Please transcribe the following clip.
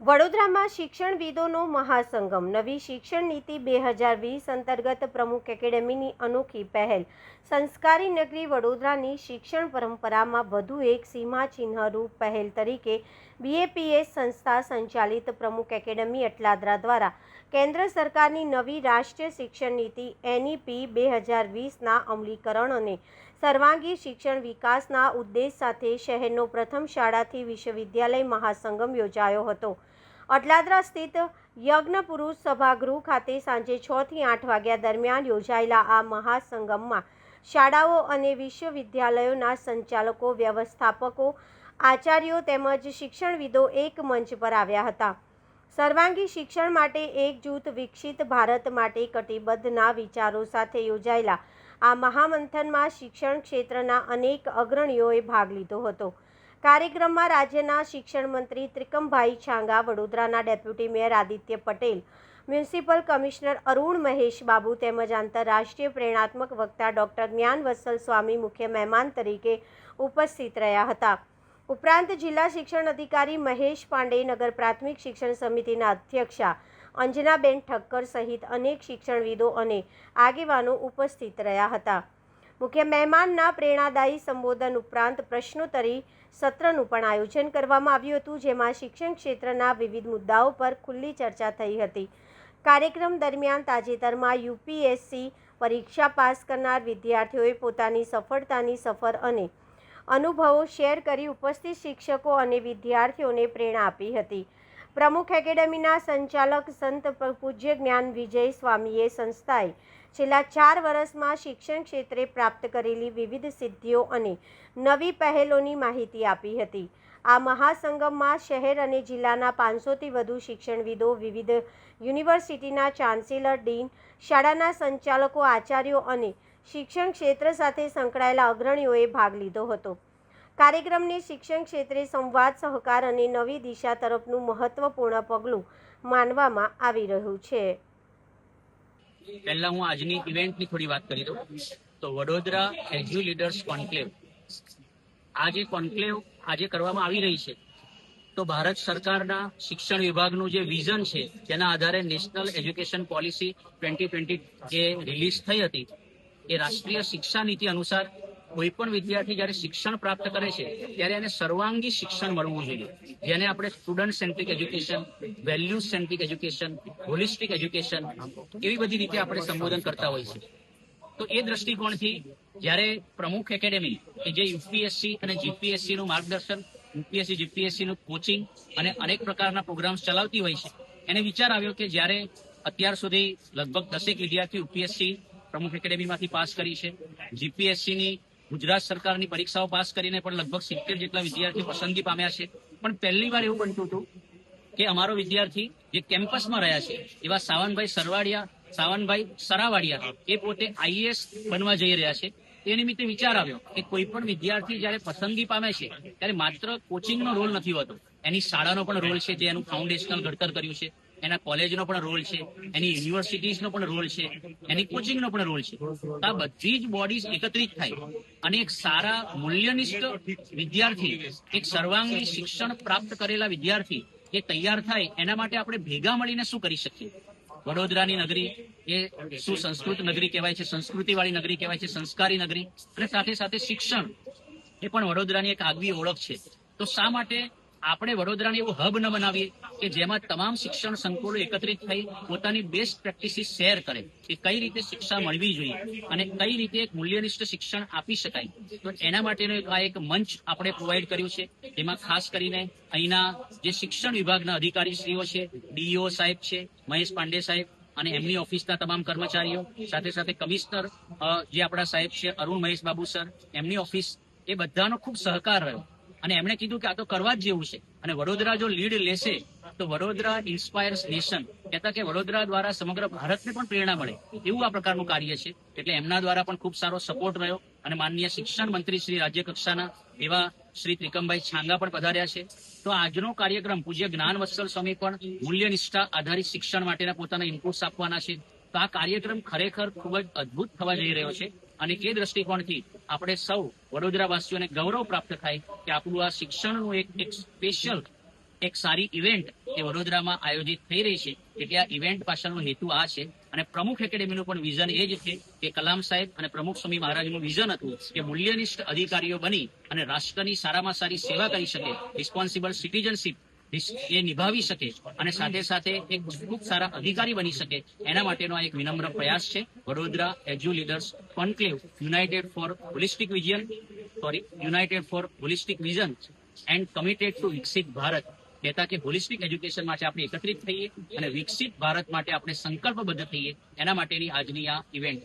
વડોદરામાં શિક્ષણવિદોનો મહાસંગમ નવી શિક્ષણ નીતિ 2020 અંતર્ગત પ્રમુખ એકેડેમીની અનોખી પહેલ સંસ્કારી નગરી વડોદરાની શિક્ષણ પરંપરામાં વધુ એક સીમાચિહ્નરૂપ પહેલ તરીકે BAPS સંસ્થા સંચાલિત પ્રમુખ એકેડેમી અટલાદરા દ્વારા કેન્દ્ર સરકારની નવી રાષ્ટ્રીય શિક્ષણ નીતિ NEP 2020ના અમલીકરણ અને સર્વાંગી શિક્ષણ વિકાસના ઉદ્દેશ સાથે શહેરનો પ્રથમ શાળાથી વિશ્વવિદ્યાલય મહાસંગમ યોજાયો હતો। અટલાદરા સ્થિત યજ્ઞપુરુષ સભાગૃહ ખાતે સાંજે 6 થી 8 વાગ્યા દરમિયાન યોજાયેલા આ મહાસંગમમાં શાળાઓ અને વિશ્વવિદ્યાલયોના સંચાલકો, વ્યવસ્થાપકો, આચાર્યો તેમજ શિક્ષણવિદો એક મંચ પર આવ્યા હતા। સર્વાંગી શિક્ષણ માટે એકજૂથ, વિકસિત ભારત માટે કટિબદ્ધના વિચારો સાથે યોજાયેલા આ મહામંથનમાં શિક્ષણ ક્ષેત્રના અનેક અગ્રણીઓએ ભાગ લીધો હતો। કાર્યક્રમમાં રાજ્યના શિક્ષણ મંત્રી ત્રિકમભાઈ છાંગા, વડોદરાના deputy mayor Aditya Patel, municipal commissioner Arun Mahesh Babu તેમજ આંતરરાષ્ટ્રીય પ્રેરણાત્મક વક્તા ડૉક્ટર જ્ઞાનવત્સલ સ્વામી મુખ્ય મહેમાન તરીકે ઉપસ્થિત રહ્યા હતા। ઉપરાંત જિલ્લા શિક્ષણ અધિકારી મહેશ પાંડે, નગર પ્રાથમિક શિક્ષણ સમિતિના અધ્યક્ષા અંજનાબેન ઠક્કર સહિત અનેક શિક્ષણવિદો અને આગેવાનો ઉપસ્થિત રહ્યા હતા। મુખ્ય મહેમાનના પ્રેરણાદાયી સંબોધન ઉપરાંત પ્રશ્નોત્તરી સત્રનું પણ આયોજન કરવામાં આવ્યું હતું, જેમાં શિક્ષણ ક્ષેત્રના વિવિધ મુદ્દાઓ પર ખુલ્લી ચર્ચા થઈ હતી। કાર્યક્રમ દરમિયાન તાજેતરમાં UPSC પરીક્ષા પાસ કરનાર વિદ્યાર્થીઓએ પોતાની સફળતાની સફર અને અનુભવો શેર કરી ઉપસ્થિત શિક્ષકો અને વિદ્યાર્થીઓને પ્રેરણા આપી હતી। પ્રમુખ એકેડેમીના સંચાલક સંત પૂજ્ય જ્ઞાન વિજય સ્વામીએ સંસ્થાએ છેલ્લા 4 વર્ષમાં શિક્ષણ ક્ષેત્રે પ્રાપ્ત કરેલી વિવિધ સિદ્ધિઓ અને નવી પહેલોની માહિતી આપી હતી। આ મહાસંગમમાં શહેર અને જિલ્લાના 500થી વધુ શિક્ષણવિદો, વિવિધ યુનિવર્સિટીના ચાન્સેલર, ડીન, શાળાના સંચાલકો, આચાર્યો અને શિક્ષણ ક્ષેત્ર સાથે સંકળાયેલા અગ્રણીઓએ ભાગ લીધો હતો। કાર્યક્રમને શિક્ષણ ક્ષેત્રે સંવાદ, સહકાર અને નવી દિશા તરફનું મહત્વપૂર્ણ પગલું માનવામાં આવી રહ્યું છે। પહેલા હું આજની ઇવેન્ટની થોડી વાત કરી દઉં તો વડોદરા એજ્યુ લીડર્સ કોન્ક્લેવ, આ જે કોન્ક્લેવ આજે કરવામાં આવી રહી છે તો ભારત સરકારના શિક્ષણ વિભાગનું જે વિઝન છે તેના આધારે નેશનલ એજ્યુકેશન પોલિસી 2020 જે રિલીઝ થઈ હતી એ રાષ્ટ્રીય શિક્ષા નીતિ અનુસાર કોઈ પણ વિદ્યાર્થી જ્યારે શિક્ષણ પ્રાપ્ત કરે છે ત્યારે એને સર્વાંગી શિક્ષણ મળવું જોઈએ, જેને આપણે student centric education, value centric education, holistic education એવી બધી રીતે આપણે સંબોધન કરતા હોય છે। તો એ દ્રષ્ટિકોણથી જ્યારે પ્રમુખ એકેડેમી કે જે UPSC અને GPSC નું માર્ગદર્શન, UPSC GPSC નું કોચિંગ અને અનેક પ્રકારના પ્રોગ્રામ્સ ચલાવતી હોય છે, એને વિચાર આવ્યો કે જ્યારે અત્યાર સુધી લગભગ 10 વિદ્યાર્થી UPSC પ્રમુખ એકેડેમીમાંથી પાસ કરી છે, GPSC ની ગુજરાત સરકારની પરીક્ષાઓ પાસ કરીને પણ લગભગ 70 જેટલા વિદ્યાર્થીઓ પસંદગી પામ્યા છે। પણ પહેલી વાર એવું બનતું હતું કે અમારો વિદ્યાર્થી જે કેમ્પસમાં રહ્યા છે એવા સાવનભાઈ સરાવાડિયા એ પોતે IAS બનવા જઈ રહ્યા છે। એ નિમિત્તે વિચાર આવ્યો કે કોઈ પણ વિદ્યાર્થી જ્યારે પસંદગી પામે છે ત્યારે માત્ર કોચિંગનો રોલ નથી હોતો, એની શાળાનો પણ રોલ છે, જે એનું ફાઉન્ડેશનલ ઘડતર કર્યું છે, એના કોલેજનો પણ રોલ છે, એની યુનિવર્સિટીઝનો પણ રોલ છે, એની કોચિંગનો પણ રોલ છે। આ બધી જ બોડીઝ એકત્રિત થાય અને એક સારા મૂલ્યનિષ્ઠ વિદ્યાર્થી, એક સર્વાંગી શિક્ષણ પ્રાપ્ત કરેલા વિદ્યાર્થી એ તૈયાર થાય એના માટે આપણે ભેગા મળીને શું કરી શકીએ। વડોદરાની નગરી એ સુસંસ્કૃત નગરી કહેવાય છે, સંસ્કૃતિવાળી નગરી કહેવાય છે, સંસ્કારી નગરી, અને સાથે સાથે શિક્ષણ એ પણ વડોદરાની એક આગવી ઓળખ છે। તો શા માટે આપણે વડોદરાને એવું હબ ન બનાવીએ કે જેમાં તમામ શિક્ષણ સંકુલો એકત્રિત થઈ પોતાની બેસ્ટ પ્રેક્ટિસીસ શેર કરે કે કઈ રીતે શિક્ષા મળવી જોઈએ અને કઈ રીતે એક મૂલ્યનિષ્ઠ શિક્ષણ આપી શકાય। તો એના માટેનો એક મંચ આપણે પ્રોવાઈડ કર્યું છે, જેમાં ખાસ કરીને અહીંના જે શિક્ષણ વિભાગના અધિકારીશ્રીઓ છે, DEO સાહેબ છે, મહેશ પાંડે સાહેબ અને એમની ઓફિસના તમામ કર્મચારીઓ, સાથે સાથે કમિશનર જે આપણા સાહેબ છે અરુણ મહેશ બાબુ સર, એમની ઓફિસ, એ બધાનો ખૂબ સહકાર રહ્યો અને એમણે કીધું કે આ તો કરવા જ જેવું છે અને વડોદરા જો લીડ લેશે તો વડોદરા ઇન્સ્પાયર્સ નેશન, કહેતા કે વડોદરા દ્વારા સમગ્ર ભારતને પણ પ્રેરણા મળે એવું આ પ્રકારનું કાર્ય છે। એટલે એમના દ્વારા પણ ખૂબ સારો સપોર્ટ રહ્યો અને માનનીય શિક્ષણ મંત્રી શ્રી રાજ્ય કક્ષાના એવા શ્રી ત્રિકમભાઈ છાંગા પણ પધાર્યા છે। તો આજનો કાર્યક્રમ પૂજ્ય જ્ઞાનવત્સલ સ્વામી પણ મૂલ્યનિષ્ઠા આધારિત શિક્ષણ માટેના પોતાના ઇનપુટ્સ આપવાના છે। તો આ કાર્યક્રમ ખરેખર ખૂબ જ અદ્ભુત થવા જઈ રહ્યો છે અને એ દ્રષ્ટિકોણથી આપણે સૌ વડોદરાવાસીઓને ગૌરવ પ્રાપ્ત થાય કે આપણું આ શિક્ષણનું એક સ્પેશિયલ એક સારી ઇવેન્ટ એ વડોદરામાં આયોજિત થઈ રહી છે. એટલે આ ઇવેન્ટ પાછળનો હેતુ આ છે. અને પ્રમુખ એકેડેમીનું પણ વિઝન એ જ છે કે કલામ સાહેબ અને પ્રમુખ સ્વામી મહારાજનું વિઝન હતું કે મૂલ્યનિષ્ઠ અધિકારીઓ બની અને રાષ્ટ્રની સારામાં સારી સેવા કરી શકે, રિસ્પોન્સિબલ સિટીઝનશીપ એ નિભાવી શકે અને સાથે સાથે એક ખૂબ સારા અધિકારી બની શકે, એના માટેનો આ એક વિનમ્ર પ્રયાસ છે. Vadodara edu leaders conclave united for holistic vision and committed to વિકસિત ભારત, કહેતા કે હોલિસ્ટિક એજ્યુકેશન માટે આપણે એકત્રિત થઈએ અને વિકસિત ભારત માટે આપણે સંકલ્પબદ્ધ થઈએ, એના માટેની આજની આ ઇવેન્ટ.